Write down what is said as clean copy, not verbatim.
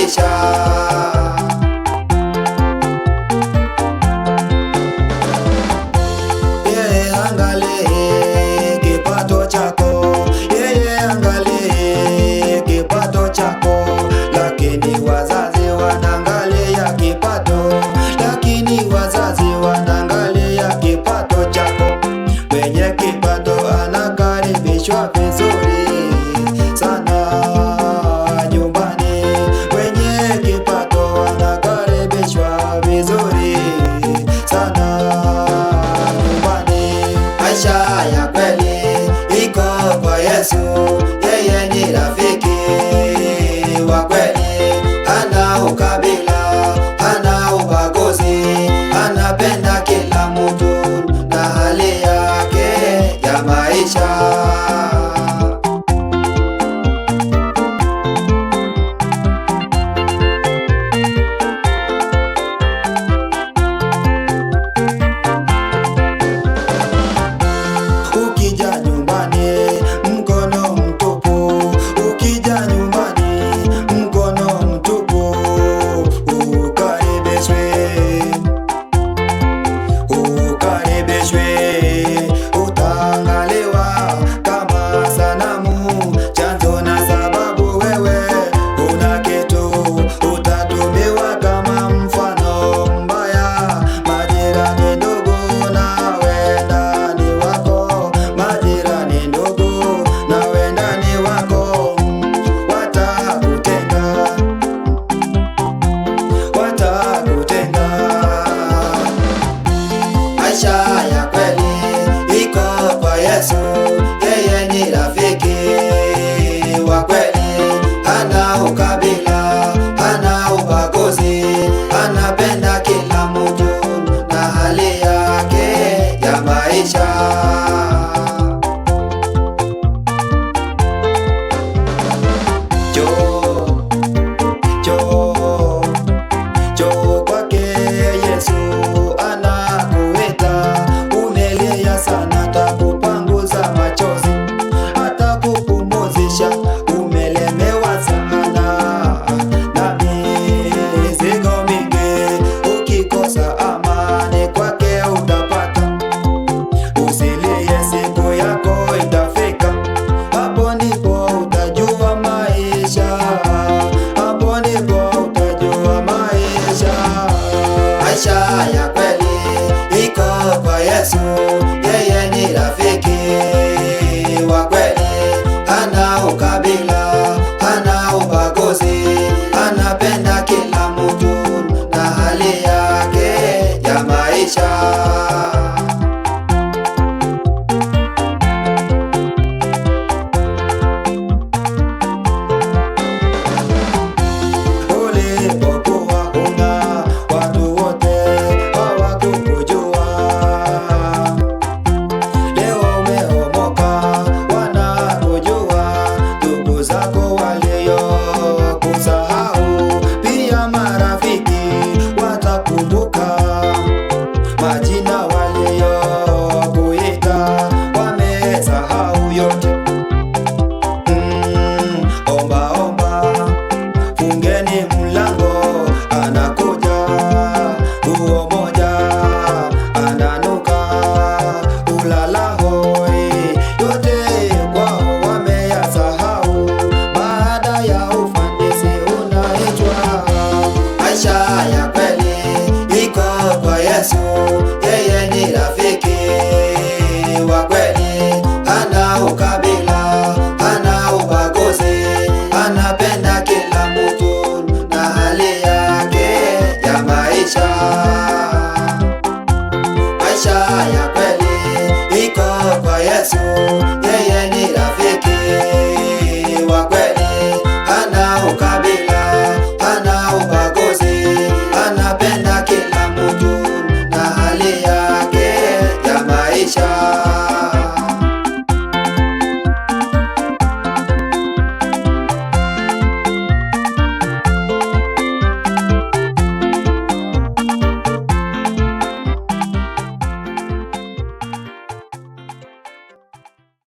maisha. Yeye angalie kipato chako, yeye angalie kipato chako, lakini wazazi wanaangalia kipato, lakini wazazi wanaangalia kipato chako. Mwenye kipato anakaribishwa vizuri sana nyumbani, mwenye kipato anakaribishwa vizuri sana nyumbani. Maisha ya kweli iko kwa Yesu, yeye ni rafiki wa kweli, hana ukabila, hana ubaguzi, anapenda kila mtu na hali yake ya maisha. Ukija nyumbani mkono mtupu, ukija nyumbani mkono mtupu, ukaribishwe, ukaribishwe, utaangaliwa kama sanamu, chanzo na sababu wewe una kitu, utatumiwa kama mfano mbaya. Majirani ndugu na wendani wako, majirani ndugu na wendani wako watakutenga, watakutenga. Maisha ya kweli iko kwa Yesu, yeye ni rafiki wa kweli, hana ukabila, hana ubaguzi, anapenda kila mtu na hali yake ya maisha. Njoo, njoo, njoo kwake Yesu anakuita, umelia sana, atakupanguza machozi, atakupumzisha, umelemewa sana na mizigo mingi. Ukikosa amani kwake utapata, usilie, siku yako itafika. Hapo ndipo utajua maisha, hapo ndipo utajua maisha. Maisha ya kweli iko kwa Yesu, yeye ni rafiki wa kweli, hana ukabila, hana ubaguzi, anapenda kila mtu na hali yake ya maisha. Ulipokuwa huna, watu wote hawakukujua, leo umeomoka, wanakujua, ndugu zako waliokusahau, pia marafiki watakumbuka majina waliokuita, wamesahau yote. Omba omba, fungeni mlango, anakuja, nguo moja ananuka, ulala hoi, yote kwao wameyasahau, baada ya ufanisi unaitwa. Maisha ya kweli iko kwa Yesu, yeye ni rafiki wa kweli, hana ukabila, hana ubaguzi, anapenda kila mtu na hali yake ya maisha. Maisha ya kweli iko kwa Yesu, yeye